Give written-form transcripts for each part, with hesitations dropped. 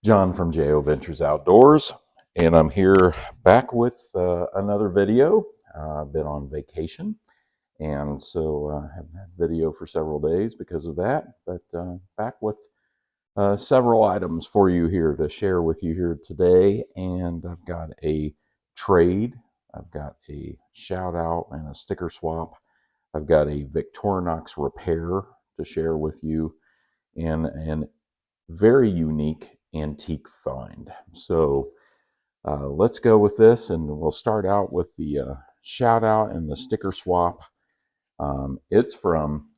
John from JO Ventures Outdoors, and I'm here back with another video. I've been on vacation, and so I haven't had video for several days because of that, but back with several items for you here to share with you here today. And I've got a trade, I've got a shout out and a sticker swap, I've got a Victorinox repair to share with you, and an very unique antique find. So let's go with this, and we'll start out with the shout out and the sticker swap. It's from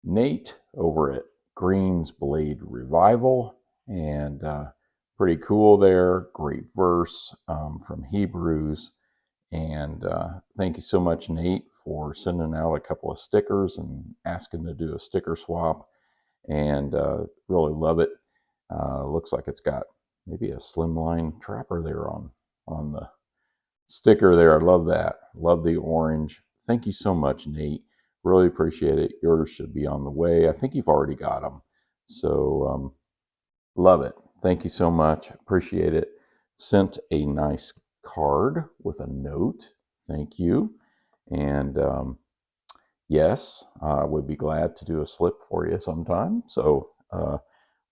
Nate over at Greensblade Revival, and pretty cool there. Great verse from Hebrews. And thank you so much, Nate, for sending out a couple of stickers and asking to do a sticker swap. And really love it. Looks like it's got maybe a slimline trapper there on the sticker there. I love that. Love the orange. Thank you so much, Nate. Really appreciate it. Yours should be on the way. I think you've already got them. So love it. Thank you so much. Appreciate it. Sent a nice card with a note. Thank you. And yes, I would be glad to do a slip for you sometime. So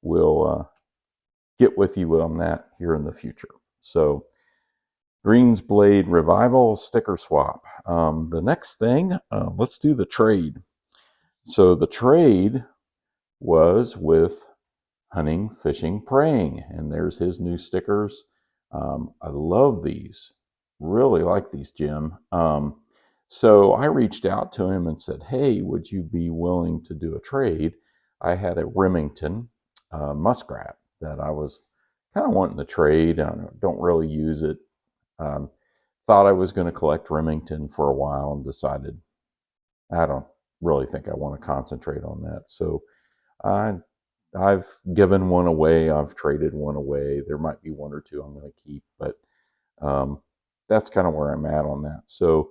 we'll get with you on that here in the future. So Greensblade Revival sticker swap. The next thing, let's do the trade. So the trade was with Hunting, Fishing, Praying, and there's his new stickers. I love these. Really like these, Jim. So I reached out to him and said, hey, would you be willing to do a trade? I had a Remington muskrat that I was kind of wanting to trade. I don't really use it. Thought I was going to collect Remington for a while and decided I don't really think I want to concentrate on that. So I've given one away. I've traded one away. There might be one or two I'm going to keep, but that's kind of where I'm at on that. So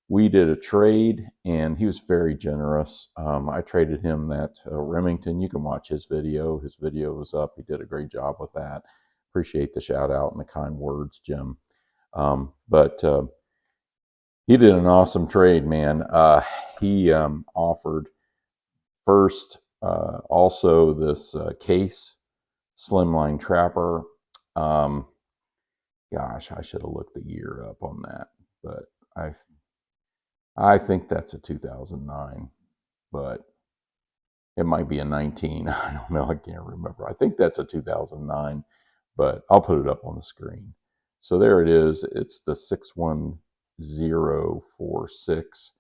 we did a trade, and he was very generous. I traded him that Remington. You can watch his video. His video was up. He did a great job with that. Appreciate the shout out and the kind words, Jim. But he did an awesome trade, man. He offered first also this case slimline trapper. Gosh, I should have looked the year up on that, but I think that's a 2009, but it might be a 19. I don't know. I can't remember. I think that's a 2009, but I'll put it up on the screen. So there it is. It's the 61046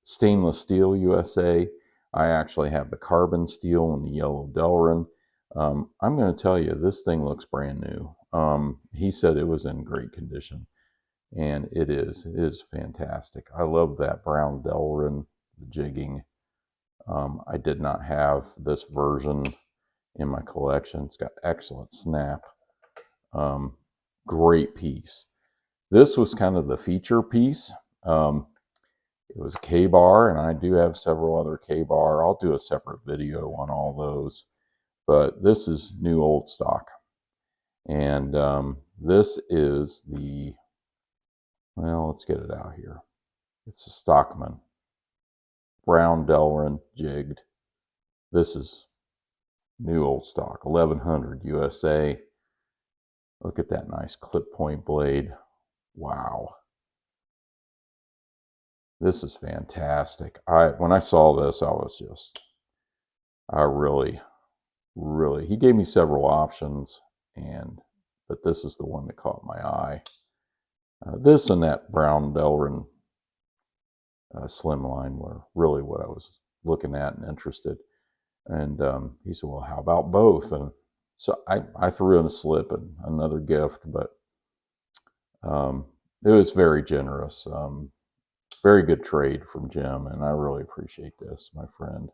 stainless steel USA. I actually have the carbon steel and the yellow Delrin. I'm going to tell you, this thing looks brand new. He said it was in great condition, and it is. It is fantastic. I love that brown Delrin, the jigging. I did not have this version in my collection. It's got excellent snap. Great piece. This was kind of the feature piece. It was a K-bar, and I do have several other K-bar. I'll do a separate video on all those. But this is new old stock. And this is the, well, let's get it out here. It's a Stockman. Brown Delrin jigged. This is new old stock, 1100 USA. Look at that nice clip point blade. Wow. This is fantastic. When I saw this, I really, he gave me several options, but this is the one that caught my eye. This and that brown Delrin slimline were really what I was looking at and interested. And he said, well, how about both? And so I threw in a slip and another gift, but it was very generous. Very good trade from Jim, and I really appreciate this, my friend.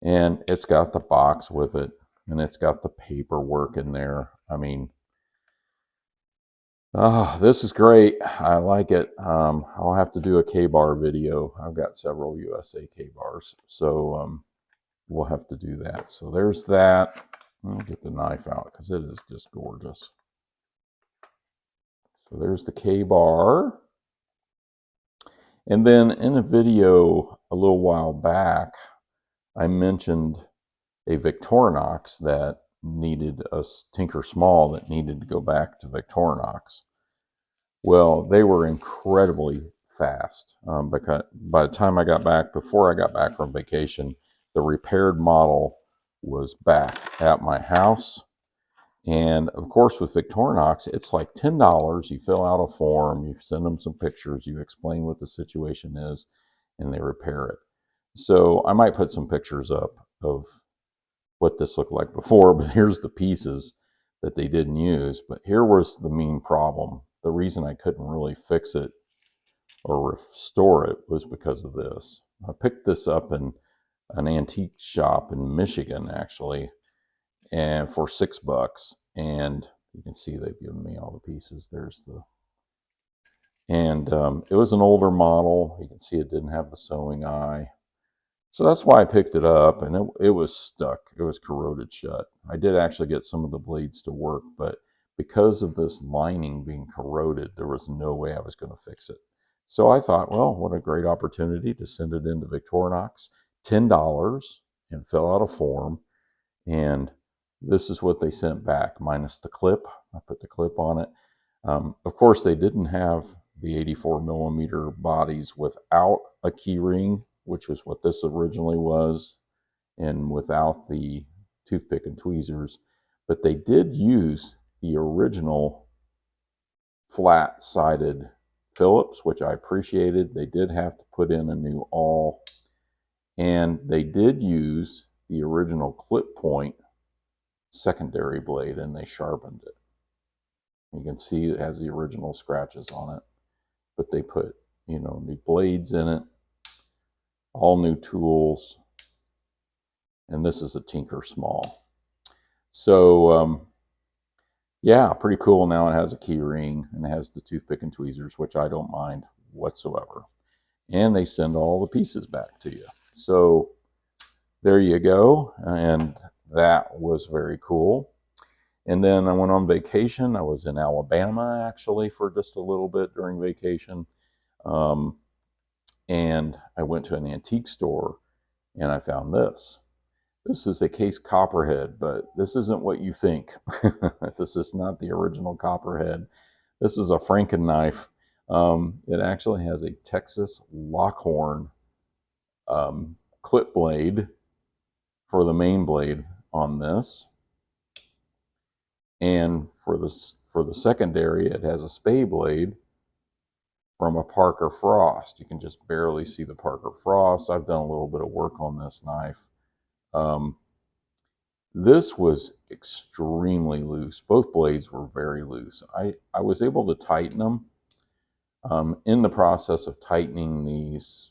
And it's got the box with it, and it's got the paperwork in there. I mean, this is great. I like it. I'll have to do a K-bar video. I've got several USA K-bars. So we'll have to do that. So there's that. I'll get the knife out because it is just gorgeous. So there's the K-bar. And then in a video a little while back, I mentioned a Victorinox that needed a Tinker Small that needed to go back to Victorinox. Well, they were incredibly fast because by the time I got back, before I got back from vacation, the repaired model was back at my house. And of course, with Victorinox, it's like $10. You fill out a form, you send them some pictures, you explain what the situation is, and they repair it. So I might put some pictures up of what this looked like before, but here's the pieces that they didn't use. But here was the main problem. The reason I couldn't really fix it or restore it was because of this. I picked this up in an antique shop in Michigan, actually, and for $6. And you can see they've given me all the pieces. There's the, and it was an older model. You can see it didn't have the sewing eye. So that's why I picked it up, and it was stuck. It was corroded shut. I did actually get some of the blades to work, but because of this lining being corroded, there was no way I was going to fix it. So I thought, well, what a great opportunity to send it into Victorinox, $10, and fill out a form. And this is what they sent back, minus the clip. I put the clip on it. Of course, they didn't have the 84 millimeter bodies without a key ring, which is what this originally was, and without the toothpick and tweezers. But they did use the original flat-sided Phillips, which I appreciated. They did have to put in a new awl, and they did use the original clip point secondary blade, and they sharpened it. You can see it has the original scratches on it, but they put, you know, new blades in it, all new tools, and this is a Tinker Small. So yeah, pretty cool. Now it has a key ring and it has the toothpick and tweezers, which I don't mind whatsoever. And they send all the pieces back to you. So there you go. And that was very cool. And then I went on vacation. I was in Alabama, actually, for just a little bit during vacation. And I went to an antique store and I found this. This is a case copperhead, but this isn't what you think. This is not the original copperhead. This is a Franken knife. It actually has a Texas Lockhorn clip blade for the main blade on this. And for the secondary, it has a spay blade from a Parker Frost. You can just barely see the Parker Frost. I've done a little bit of work on this knife. This was extremely loose. Both blades were very loose. I was able to tighten them. In the process of tightening these,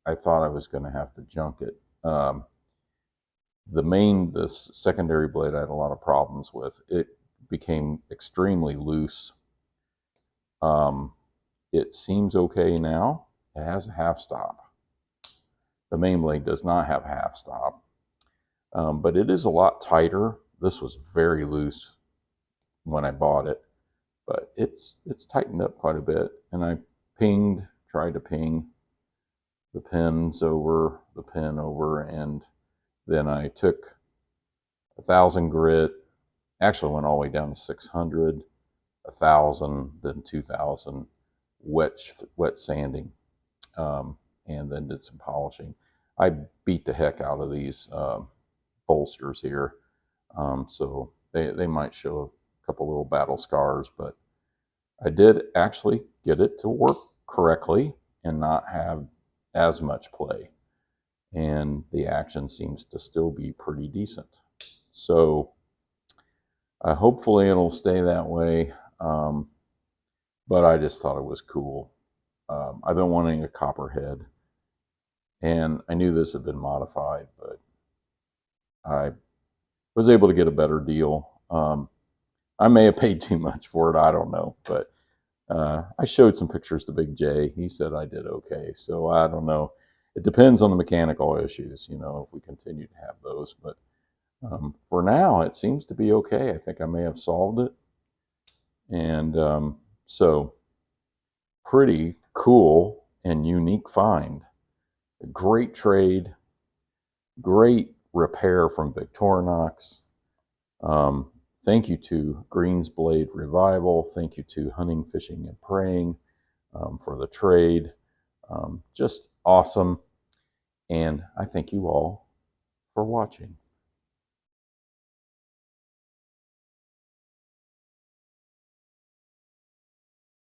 I thought I was going to have to junk it. The secondary blade I had a lot of problems with. It became extremely loose. It seems okay now. It has a half stop. The main blade does not have a half stop. But it is a lot tighter. This was very loose when I bought it, but it's tightened up quite a bit. And I tried to ping the pins over, the pin over, and then I took 1,000 grit, actually went all the way down to 600, 1,000, then 2,000 wet sanding, and then did some polishing. I beat the heck out of these bolsters here, so they might show a couple little battle scars, but I did actually get it to work correctly and not have as much play, and the action seems to still be pretty decent. So hopefully it'll stay that way, but I just thought it was cool. I've been wanting a copperhead, and I knew this had been modified, but I was able to get a better deal. I may have paid too much for it. I don't know. But I showed some pictures to Big J. He said I did okay. So I don't know. It depends on the mechanical issues, you know, if we continue to have those. But for now, it seems to be okay. I think I may have solved it. And so, pretty cool and unique find. A great trade, great repair from Victorinox. Thank you to Greensblade Revival. Thank you to Hunting, Fishing, and Praying for the trade. Just awesome. And I thank you all for watching.